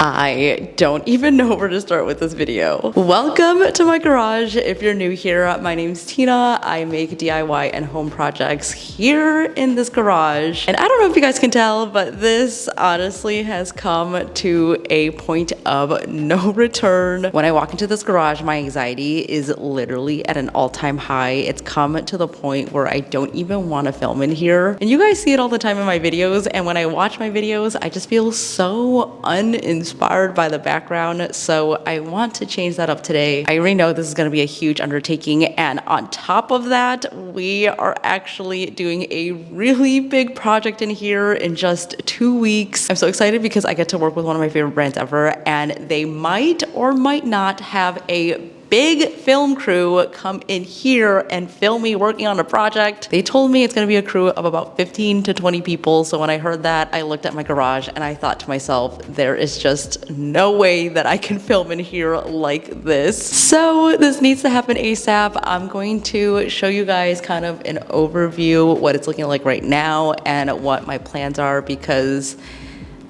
I don't even know where to start with this video. Welcome to my garage. If you're new here, my name's Tina. I make DIY and home projects here in this garage. And I don't know if you guys can tell, but this honestly has come to a point of no return. When I walk into this garage, my anxiety is literally at an all-time high. It's come to the point where I don't even want to film in here. And you guys see it all the time in my videos. And when I watch my videos, I just feel so uninspired by the background. So I want to change that up today. I already know this is going to be a huge undertaking. And on top of that, we are actually doing a really big project in here in just 2 weeks. I'm so excited because I get to work with one of my favorite brands ever, and they might or might not have a big film crew come in here and film me working on a project. They told me it's gonna be a crew of about 15 to 20 people. So when I heard that, I looked at my garage and I thought to myself, there is just no way that I can film in here like this. So this needs to happen ASAP. I'm going to show you guys kind of an overview, what it's looking like right now and what my plans are, because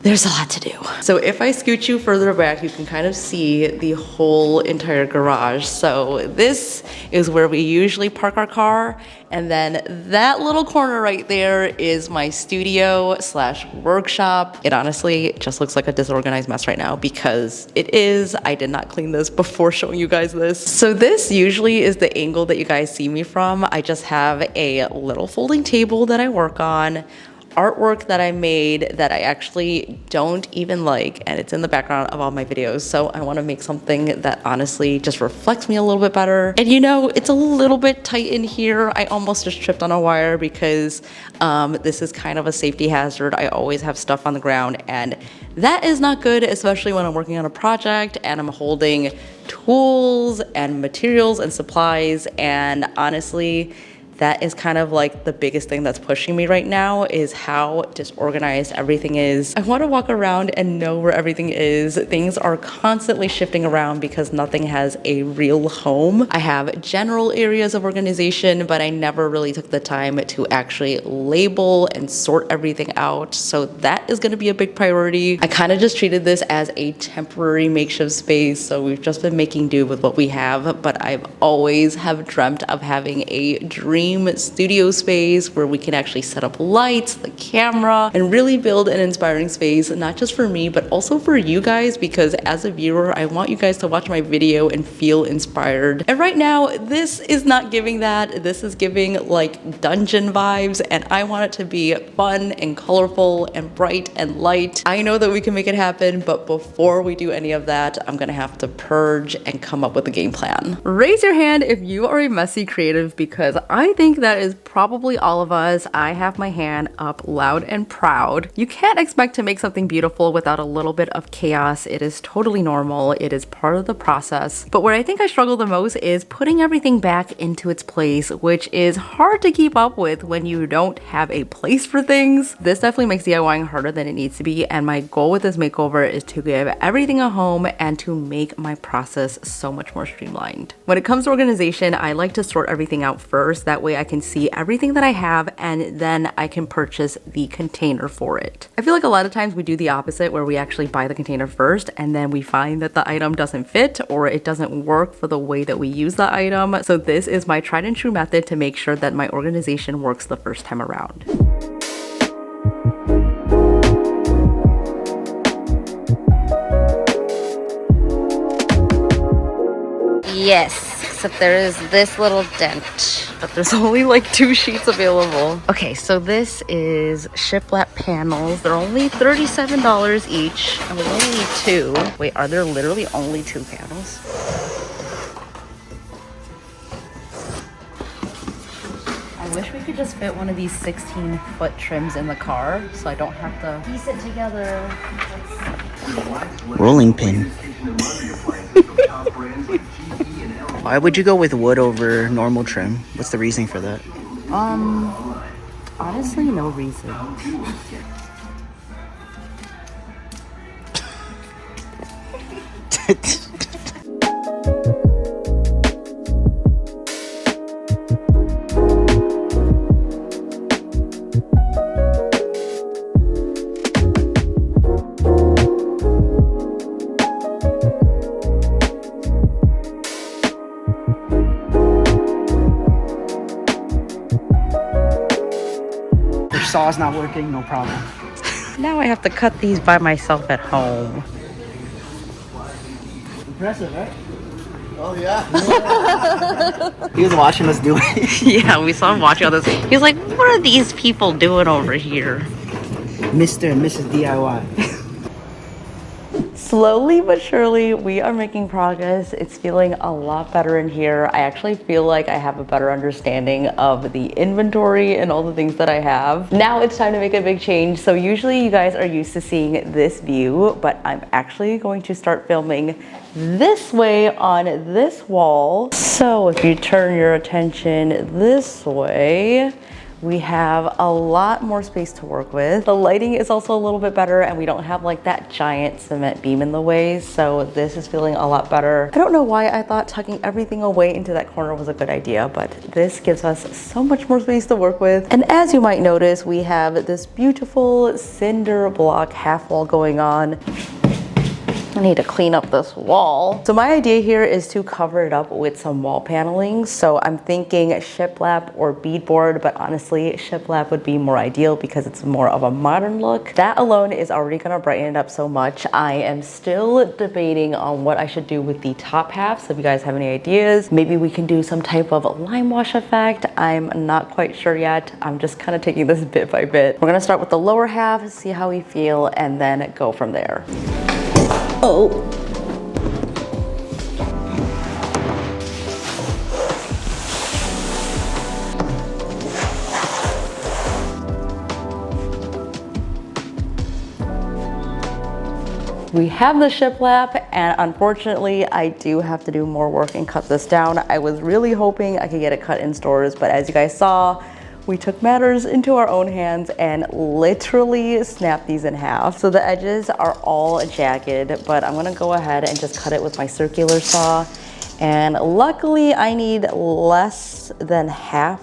there's a lot to do. So if I scoot you further back, you can kind of see the whole entire garage. So this is where we usually park our car. And then that little corner right there is my studio slash workshop. It honestly just looks like a disorganized mess right now because it is. I did not clean this before showing you guys this. So this usually is the angle that you guys see me from. I just have a little folding table that I work on, artwork that I made that I actually don't even like, and it's in the background of all my videos. So I want to make something that honestly just reflects me a little bit better. And you know, it's a little bit tight in here. I almost just tripped on a wire because this is kind of a safety hazard. I always have stuff on the ground, and that is not good, especially when I'm working on a project and I'm holding tools and materials and supplies. And honestly, that is kind of like the biggest thing that's pushing me right now, is how disorganized everything is. I want to walk around and know where everything is. Things are constantly shifting around because nothing has a real home. I have general areas of organization, but I never really took the time to actually label and sort everything out. So that is going to be a big priority. I kind of just treated this as a temporary makeshift space. So we've just been making do with what we have, but I've always have dreamt of having a dream studio space where we can actually set up lights, the camera, and really build an inspiring space, not just for me, but also for you guys, because as a viewer, I want you guys to watch my video and feel inspired. And right now, this is not giving that. This is giving like dungeon vibes, and I want it to be fun and colorful and bright and light. I know that we can make it happen, but before we do any of that, I'm gonna have to purge and come up with a game plan. Raise your hand if you are a messy creative, because I think that is probably all of us. I have my hand up loud and proud. You can't expect to make something beautiful without a little bit of chaos. It is totally normal. It is part of the process. But where I think I struggle the most is putting everything back into its place, which is hard to keep up with when you don't have a place for things. This definitely makes DIYing harder than it needs to be, and my goal with this makeover is to give everything a home and to make my process so much more streamlined. When it comes to organization, I like to sort everything out first. That way I can see everything that I have, and then I can purchase the container for it. I feel like a lot of times we do the opposite, where we actually buy the container first and then we find that the item doesn't fit or it doesn't work for the way that we use the item. So this is my tried and true method to make sure that my organization works the first time around. Yes, except there is this little dent, but there's only like 2 sheets available. Okay, so this is shiplap panels. They're only $37 each, and we only need 2. Wait, are there literally only 2 panels? I wish we could just fit one of these 16-foot trims in the car, so I don't have to piece it together. Rolling pin. Why would you go with wood over normal trim? What's the reasoning for that? Honestly, no reason. saw's not working, no problem. Now I have to cut these by myself at home. Impressive, right? Oh, yeah. He was watching us do it. Yeah, we saw him watching all this. He was like, what are these people doing over here? Mr. and Mrs. DIY. Slowly but surely, we are making progress. It's feeling a lot better in here. I actually feel like I have a better understanding of the inventory and all the things that I have. Now it's time to make a big change. So usually you guys are used to seeing this view, but I'm actually going to start filming this way on this wall. So if you turn your attention this way, we have a lot more space to work with. The lighting is also a little bit better and we don't have like that giant cement beam in the way. So this is feeling a lot better. I don't know why I thought tucking everything away into that corner was a good idea, but this gives us so much more space to work with. And as you might notice, we have this beautiful cinder block half wall going on. I need to clean up this wall. So my idea here is to cover it up with some wall paneling. So I'm thinking shiplap or beadboard, but honestly, shiplap would be more ideal because it's more of a modern look. That alone is already gonna brighten it up so much. I am still debating on what I should do with the top half. So if you guys have any ideas, maybe we can do some type of lime wash effect. I'm not quite sure yet. I'm just kind of taking this bit by bit. We're gonna start with the lower half, see how we feel, and then go from there. Oh. We have the shiplap, and unfortunately I do have to do more work and cut this down. I was really hoping I could get it cut in stores, but as you guys saw, we took matters into our own hands and literally snapped these in half. So the edges are all jagged, but I'm gonna go ahead and just cut it with my circular saw. And luckily I need less than half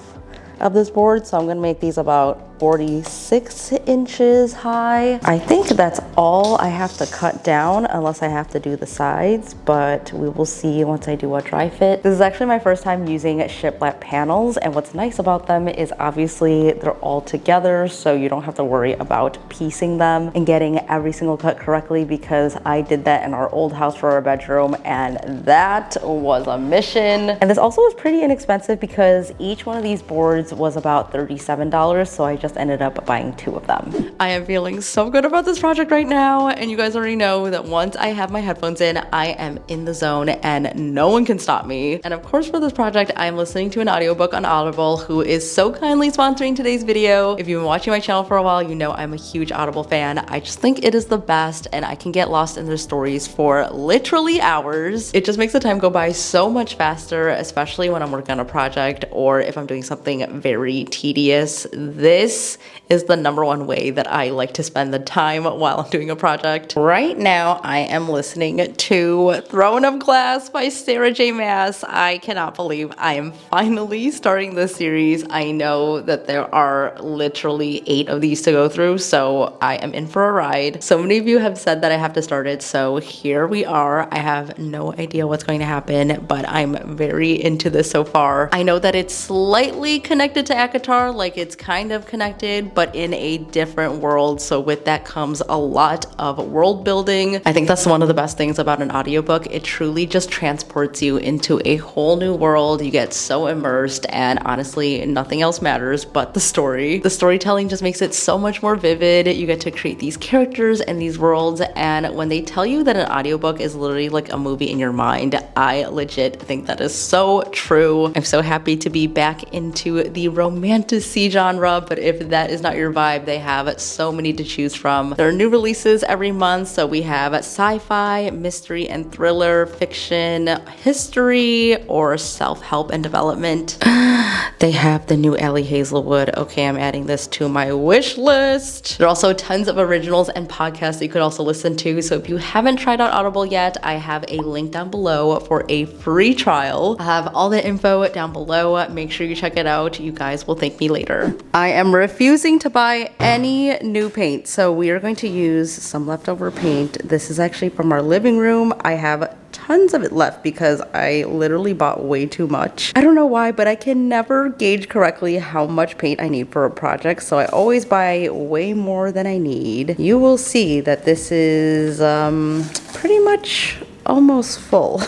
of this board, so I'm gonna make these about 46 inches high. I think that's all I have to cut down unless I have to do the sides, but we will see once I do a dry fit. This is actually my first time using shiplap panels, and what's nice about them is obviously they're all together, so you don't have to worry about piecing them and getting every single cut correctly, because I did that in our old house for our bedroom and that was a mission. And this also was pretty inexpensive because each one of these boards was about $37, so I just ended up buying 2 of them. I am feeling so good about this project right now, and you guys already know that once I have my headphones in, I am in the zone and no one can stop me. And of course for this project, I'm listening to an audiobook on Audible, who is so kindly sponsoring today's video. If you've been watching my channel for a while, you know I'm a huge Audible fan. I just think it is the best, and I can get lost in their stories for literally hours. It just makes the time go by so much faster, especially when I'm working on a project or if I'm doing something very tedious. This is the #1 way that I like to spend the time while I'm doing a project. Right now, I am listening to Throne of Glass by Sarah J. Maas. I cannot believe I am finally starting this series. I know that there are literally 8 of these to go through, so I am in for a ride. So many of you have said that I have to start it, so here we are. I have no idea what's going to happen, but I'm very into this so far. I know that it's slightly connected to ACOTAR, like it's kind of connected, but in a different world. So with that comes a lot of world building. I think that's one of the best things about an audiobook. It truly just transports you into a whole new world. You get so immersed, and honestly, nothing else matters but the story. The storytelling just makes it so much more vivid. You get to create these characters and these worlds, and when they tell you that an audiobook is literally like a movie in your mind, I legit think that is so true. I'm so happy to be back into the romantasy genre, but if that is not your vibe, they have so many to choose from. There are new releases every month, so we have sci-fi, mystery and thriller, fiction, history, or self-help and development. They have the new Allie Hazelwood. Okay, I'm adding this to my wish list. There are also tons of originals and podcasts that you could also listen to, so if you haven't tried out Audible yet, I have a link down below for a free trial. I have all the info down below. Make sure you check it out. You guys will thank me later. I am refusing to buy any new paint, so we are going to use some leftover paint. This is actually from our living room. I have tons tons of it left because I literally bought way too much. I don't know why, but I can never gauge correctly how much paint I need for a project, so I always buy way more than I need. You will see that this is pretty much almost full.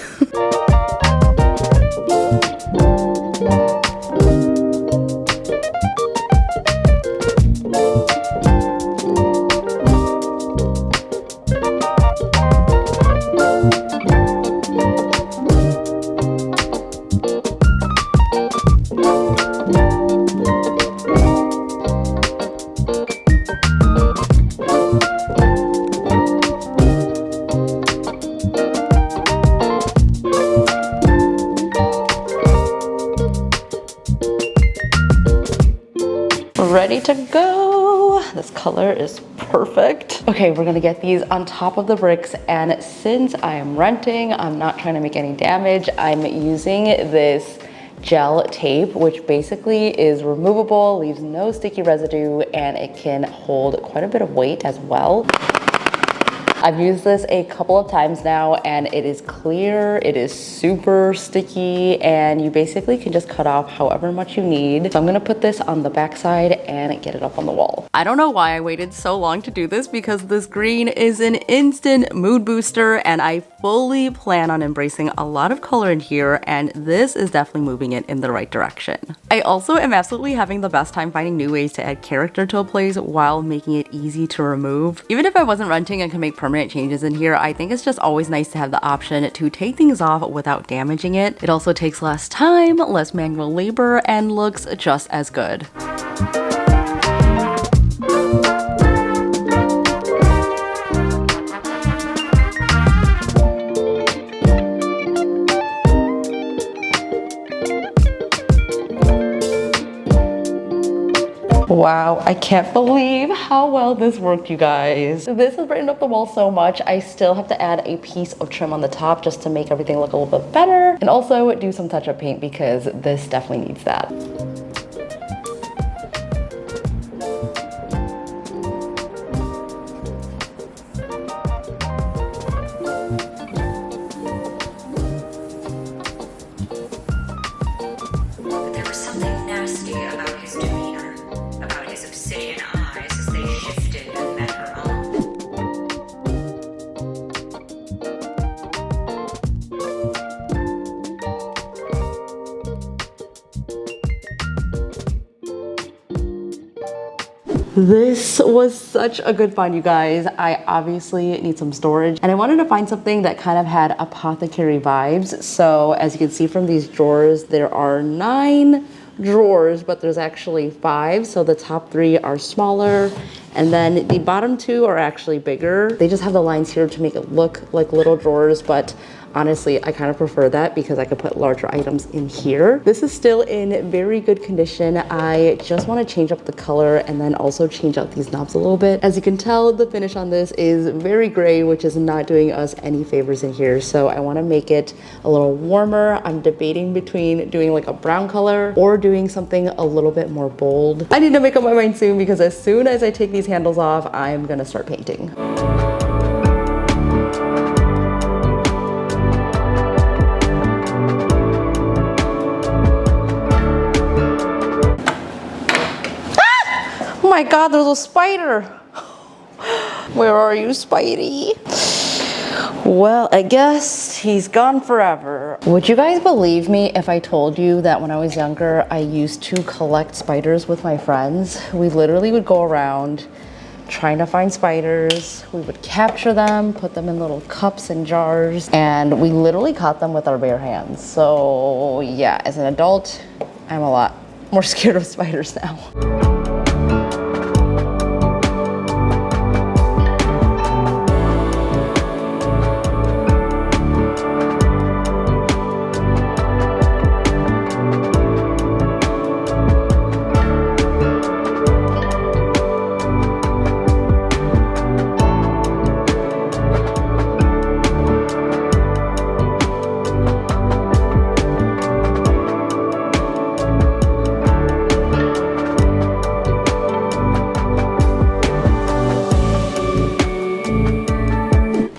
Ready to go. This color is perfect. Okay, we're gonna get these on top of the bricks, and since I am renting, I'm not trying to make any damage. I'm using this gel tape, which basically is removable, leaves no sticky residue, and it can hold quite a bit of weight as well. I've used this a couple of times now, and it is clear, it is super sticky, and you basically can just cut off however much you need. So I'm gonna put this on the back side and get it up on the wall. I don't know why I waited so long to do this, because this green is an instant mood booster, and I fully plan on embracing a lot of color in here, and this is definitely moving it in the right direction. I also am absolutely having the best time finding new ways to add character to a place while making it easy to remove. Even if I wasn't renting and could make permanent changes in here, I think it's just always nice to have the option to take things off without damaging it. It also takes less time, less manual labor, and looks just as good. Wow, I can't believe how well this worked, you guys. This has brightened up the wall so much. I still have to add a piece of trim on the top just to make everything look a little bit better, and also do some touch-up paint because this definitely needs that. There was something nasty about his demeanor, about his obsidian eyes as they shifted and met her own. This was such a good find, you guys. I obviously need some storage, and I wanted to find something that kind of had apothecary vibes. So as you can see from these drawers, there are 9 drawers, but there's actually 5. So the top 3 are smaller, and then the bottom 2 are actually bigger. They just have the lines here to make it look like little drawers, but honestly, I kind of prefer that because I could put larger items in here. This is still in very good condition. I just want to change up the color and then also change out these knobs a little bit. As you can tell, the finish on this is very gray, which is not doing us any favors in here. So I want to make it a little warmer. I'm debating between doing like a brown color or doing something a little bit more bold. I need to make up my mind soon, because as soon as I take these handles off, I'm gonna start painting. Oh my God, there's a spider. Where are you, Spidey? Well, I guess he's gone forever. Would you guys believe me if I told you that when I was younger, I used to collect spiders with my friends? We literally would go around trying to find spiders. We would capture them, put them in little cups and jars, and we literally caught them with our bare hands. So yeah, as an adult, I'm a lot more scared of spiders now.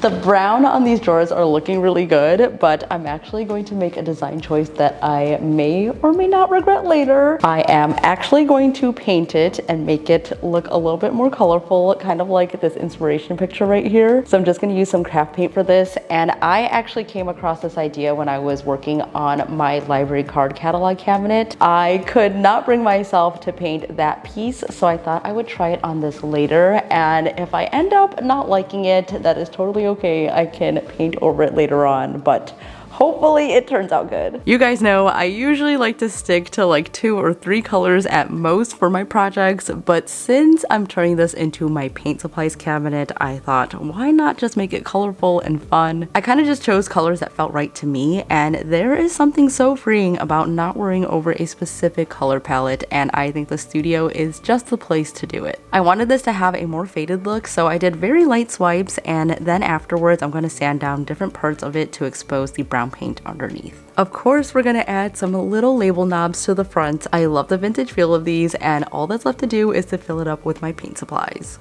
The brown pattern on these drawers are looking really good, but I'm actually going to make a design choice that I may or may not regret later. I am actually going to paint it and make it look a little bit more colorful, kind of like this inspiration picture right here. So I'm just gonna use some craft paint for this. And I actually came across this idea when I was working on my library card catalog cabinet. I could not bring myself to paint that piece, so I thought I would try it on this later. And if I end up not liking it, that is totally okay. I can paint over it later on, but hopefully it turns out good. You guys know I usually like to stick to like 2 or 3 colors at most for my projects, but since I'm turning this into my paint supplies cabinet, I thought why not just make it colorful and fun. I kind of just chose colors that felt right to me, and there is something so freeing about not worrying over a specific color palette, and I think the studio is just the place to do it. I wanted this to have a more faded look, so I did very light swipes, and then afterwards I'm going to sand down different parts of it to expose the brown paint underneath. Of course, we're gonna add some little label knobs to the front. I love the vintage feel of these, and all that's left to do is to fill it up with my paint supplies.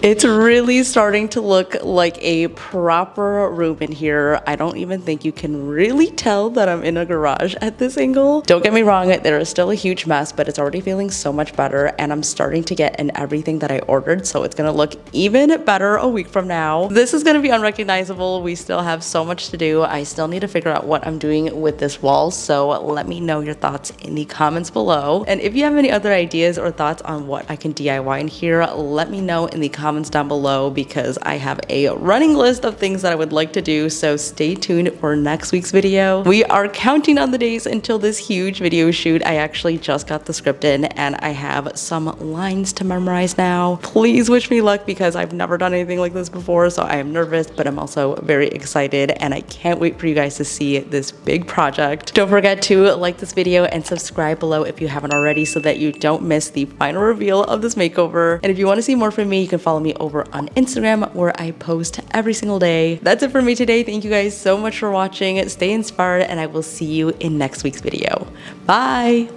It's really starting to look like a proper room in here. I don't even think you can really tell that I'm in a garage at this angle. Don't get me wrong, there is still a huge mess, but it's already feeling so much better, and I'm starting to get in everything that I ordered, so it's gonna look even better a week from now. This is gonna be unrecognizable. We still have so much to do. I still need to figure out what I'm doing with this wall, so let me know your thoughts in the comments below. And if you have any other ideas or thoughts on what I can DIY in here, let me know in the comments down below, because I have a running list of things that I would like to do, so stay tuned for next week's video. We are counting on the days until this huge video shoot. I actually just got the script in, and I have some lines to memorize now. Please wish me luck, because I've never done anything like this before, so I am nervous, but I'm also very excited, and I can't wait for you guys to see this big project. Don't forget to like this video and subscribe below if you haven't already, so that you don't miss the final reveal of this makeover. And if you want to see more from me, you can follow me over on Instagram, where I post every single day. That's it for me today. Thank you guys so much for watching. Stay inspired, and I will see you in next week's video. Bye!